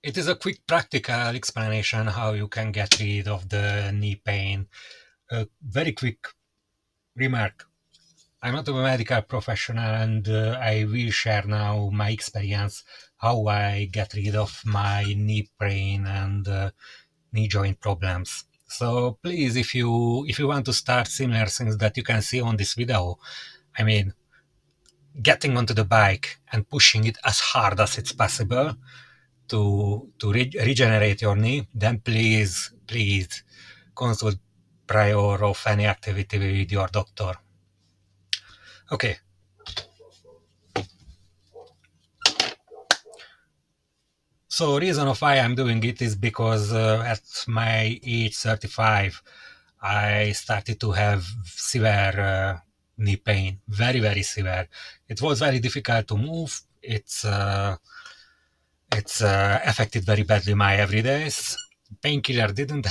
It is a quick practical explanation how you can get rid of the knee pain. A very quick remark. I'm not a medical professional, and I will share now my experience how I get rid of my knee pain and knee joint problems. So please, if you want to start similar things that you can see on this video, I mean, getting onto the bike and pushing it as hard as it's possible to regenerate your knee, then please consult prior of any activity with your doctor. Okay. So reason of why I'm doing it is because at my age 35, I started to have severe knee pain, very severe. It was very difficult to move. It's affected very badly my everydays. Painkiller didn't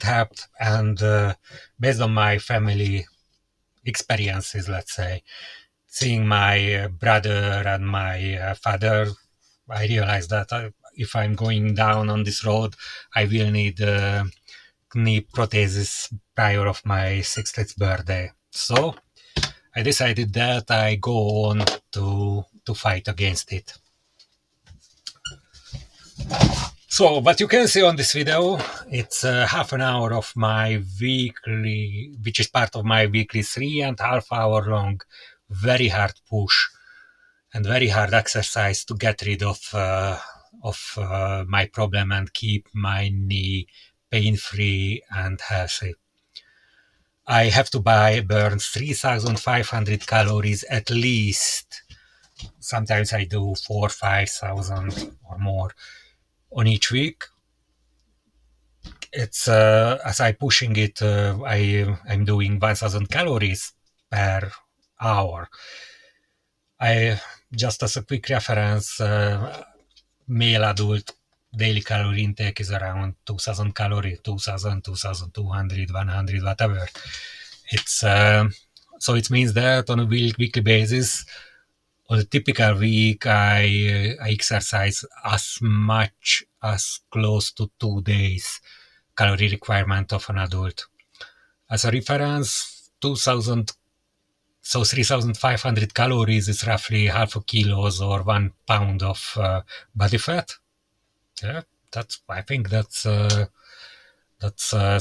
help, and based on my family experiences, let's say, seeing my brother and my father, I realized that if I'm going down on this road, I will need knee prosthesis prior of my 60th birthday. So I decided that I go on to fight against it. So what you can see on this video, it's half an hour of my weekly, which is part of my weekly 3.5 hour long, very hard push and very hard exercise to get rid of my problem and keep my knee pain-free and healthy. I have to burn 3,500 calories at least. Sometimes I do 4,000-5,000 or more on each week. It's as I pushing it, I'm doing 1,000 calories per hour. I just as a quick reference, male adult daily calorie intake is around 2,000 calories, 2,000, 2,200, 100, whatever. It's so it means that on a weekly basis, on a typical week, I exercise as much as close to 2 days calorie requirement of an adult. As a reference, 2,000, so 3,500 calories is roughly half a kilos or 1 pound of body fat. Yeah, I think that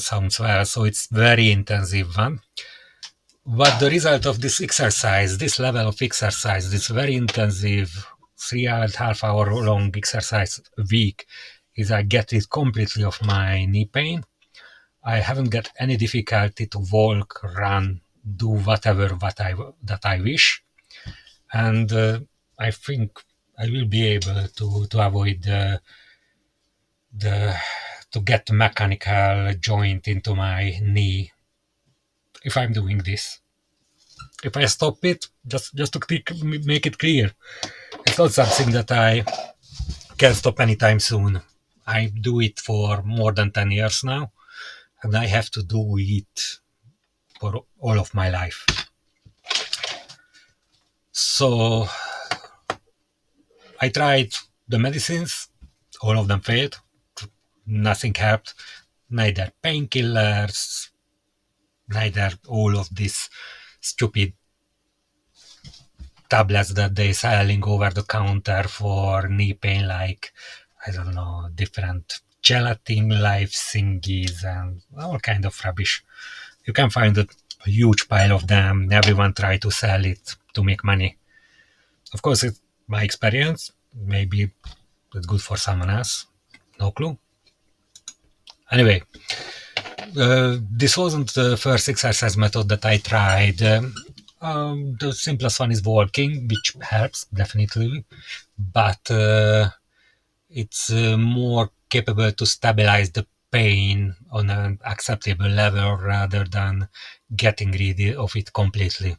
sounds well. So it's very intensive one. But the result of this exercise, this level of exercise, this very intensive 3.5 hour long exercise a week, is I get rid completely of my knee pain. I haven't got any difficulty to walk, run, do whatever that I wish, and I think I will be able to avoid the to get the mechanical joint into my knee if I'm doing this. If I stop it, just to make it clear, it's not something that I can stop anytime soon. I do it for more than 10 years now, and I have to do it for all of my life. So I tried the medicines, all of them failed, nothing helped, neither painkillers, neither all of these stupid tablets that they selling over the counter for knee pain, like, I don't know, different gelatin life thingies and all kind of rubbish. You can find a huge pile of them. Everyone try to sell it to make money. Of course, it's my experience. Maybe it's good for someone else. No clue. Anyway, this wasn't the first exercise method that I tried. The simplest one is walking, which helps definitely, but it's more capable to stabilize the pain on an acceptable level rather than getting rid of it completely.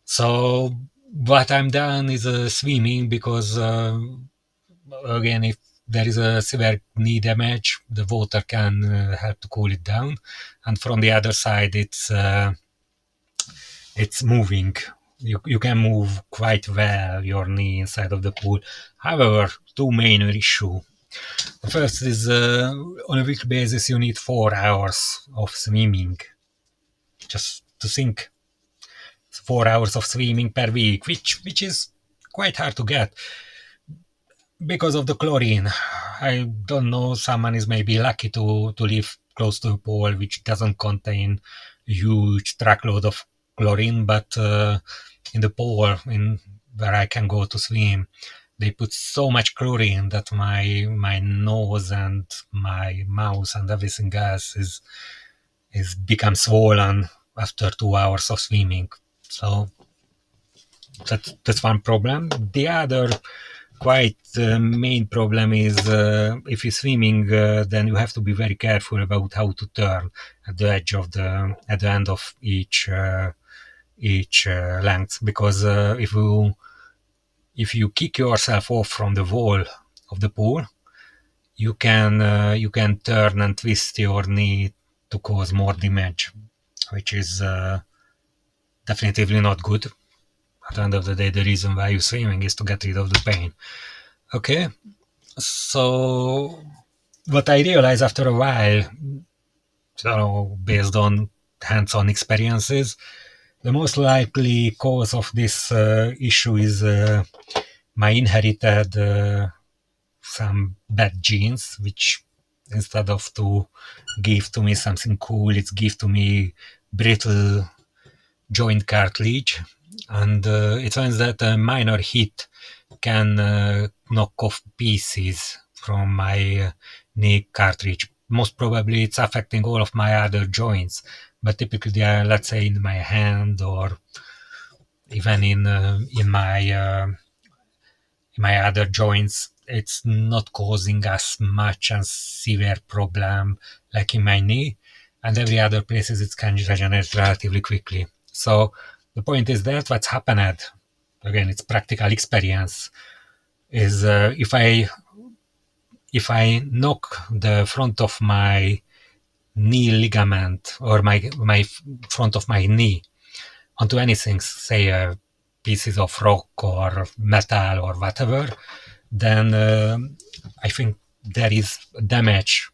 So what I'm done is swimming because again, if there is a severe knee damage, the water can help to cool it down, and from the other side, it's moving. you can move quite well your knee inside of the pool. However, two major issues. The first is on a weekly basis you need 4 hours of swimming. Just to think, 4 hours of swimming per week, which is quite hard to get because of the chlorine. I don't know, someone is maybe lucky to live close to a pool which doesn't contain a huge truckload of chlorine, but in the pool in where I can go to swim, they put so much chlorine that my nose and my mouth and everything else is become swollen after 2 hours of swimming. So that's one problem. The other quite main problem is if you're swimming, then you have to be very careful about how to turn at the edge of at the end of each length, because if you kick yourself off from the wall of the pool, you can turn and twist your knee to cause more damage, which is definitively not good. At the end of the day, the reason why you're swimming is to get rid of the pain. Okay, so what I realized after a while, based on hands-on experiences, the most likely cause of this issue is my inherited some bad genes, which instead of to give to me something cool, it's give to me brittle joint cartilage. And it turns that a minor hit can knock off pieces from my knee cartilage. Most probably it's affecting all of my other joints, but typically they are, let's say, in my hand or even in my other joints. It's not causing as much and severe problem like in my knee, and every other places it can regenerate relatively quickly. So the point is that what's happened, again, it's practical experience, is if I knock the front of my knee ligament or my front of my knee onto anything, say pieces of rock or metal or whatever, then I think there is damage.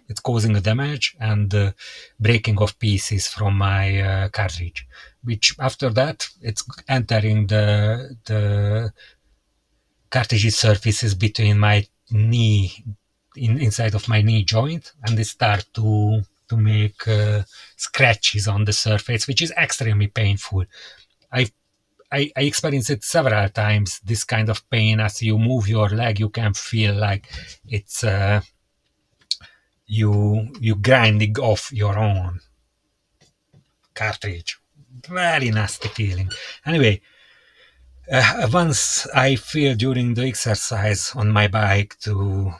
It's causing a damage and breaking of pieces from my cartridge, which after that it's entering the cartilage surfaces between my knee, inside of my knee joint, and they start to make scratches on the surface, which is extremely painful. I I experienced it several times. This kind of pain, as you move your leg, you can feel like it's you grinding off your own cartridge. Very nasty feeling. Anyway, once I feel during the exercise on my bike to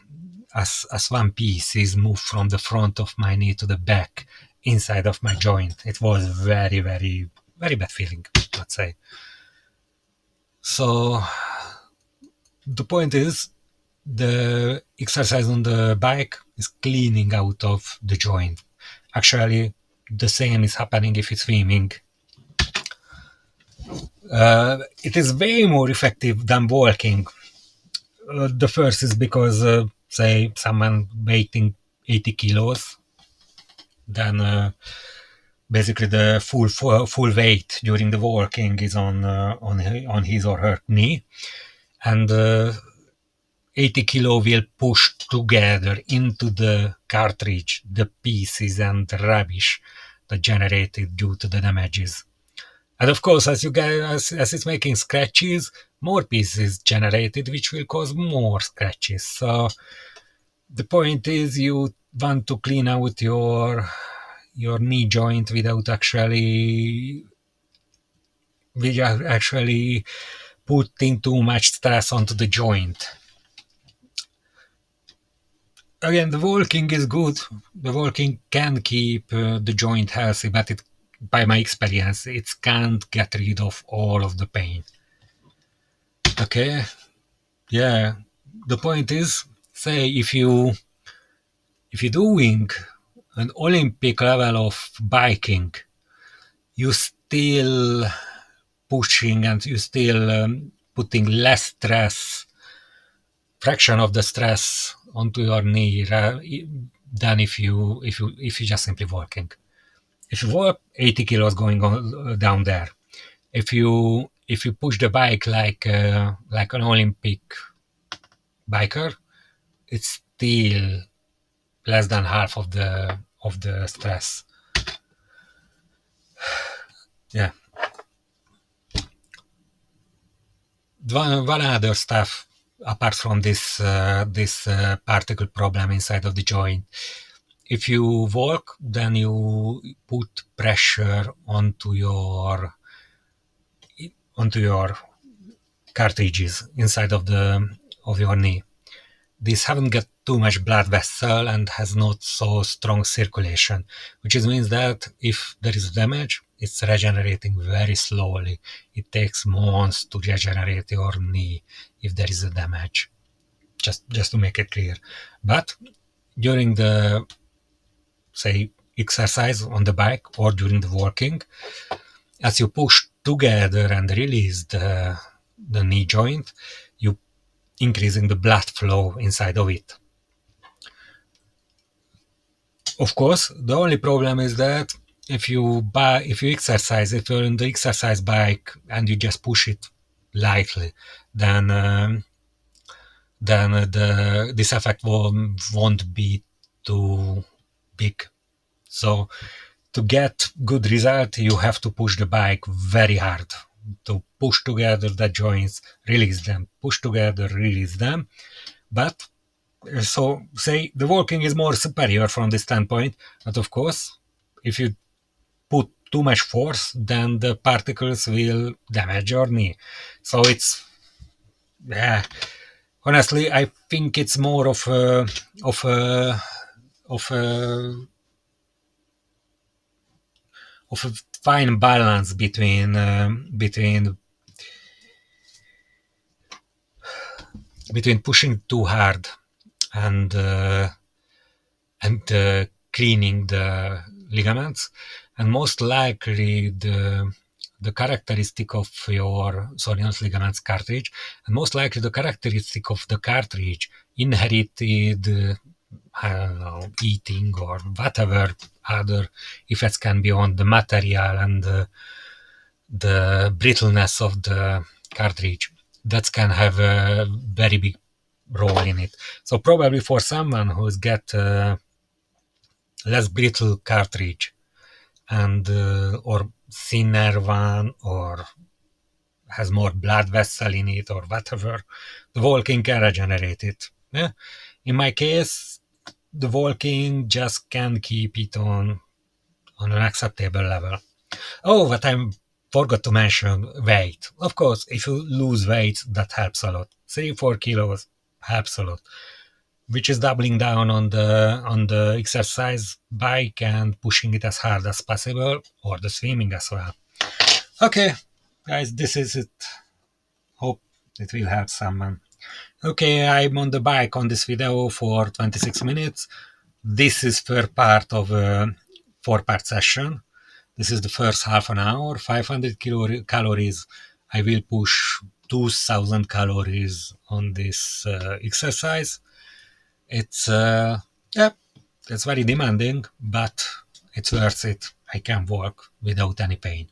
as one piece is moved from the front of my knee to the back inside of my joint. It was very, very, very bad feeling, let's say. So the point is, the exercise on the bike is cleaning out of the joint. Actually, the same is happening if it's swimming. It is way more effective than walking. The first is because, say, someone weighing 80 kilos, then basically the full weight during the walking is on his or her knee, and 80 kilo will push together into the cartridge the pieces and rubbish that generated due to the damages. And of course, as you get as it's making scratches, more pieces generated, which will cause more scratches. So the point is, you want to clean out your knee joint without actually putting too much stress onto the joint. Again, the walking is good. The walking can keep the joint healthy, but by my experience, it can't get rid of all of the pain. Okay, yeah. The point is, say if you're doing an Olympic level of biking, you still pushing and you still putting less stress, fraction of the stress onto your knee than if you just simply walking. If you walk, 80 kilos going on down there. If you push the bike like an Olympic biker, it's still less than half of the stress. Yeah. One other stuff apart from this particle problem inside of the joint. If you walk, then you put pressure onto your cartridges inside of your knee. These haven't got too much blood vessel and has not so strong circulation, which means that if there is damage, it's regenerating very slowly. It takes months to regenerate your knee if there is a damage. Just to make it clear. But during the, say, exercise on the bike or during the walking, as you push together and release the knee joint, you increasing the blood flow inside of it. Of course, the only problem is that if you're in the exercise bike and you just push it lightly, then this effect won't be too big. So to get good result, you have to push the bike very hard to push together the joints, release them, push together, release them. But so say the walking is more superior from this standpoint, but of course, if you put too much force, then the particles will damage your knee. So it's, yeah, honestly, I think it's more of a of a of a fine balance between pushing too hard and cleaning the ligaments, and most likely the characteristic of your Sorian's ligaments cartridge, and most likely the characteristic of the cartridge inherited, I don't know, eating or whatever other effects can be on the material and the brittleness of the cartridge. That can have a very big role in it. So probably for someone who's got less brittle cartridge and or thinner one or has more blood vessel in it or whatever, the walking can regenerate it. Yeah? In my case, the walking just can keep it on an acceptable level. Oh, but I forgot to mention weight. Of course, if you lose weight, that helps a lot. 3-4 kilos helps a lot, which is doubling down on the exercise bike and pushing it as hard as possible, or the swimming as well. Okay, guys, this is it. Hope it will help someone. Okay, I'm on the bike on this video for 26 minutes. This is third part of a 4-part session. This is the first half an hour, 500 calories. I will push 2000 calories on this exercise. It's it's very demanding, but it's worth it. I can walk without any pain.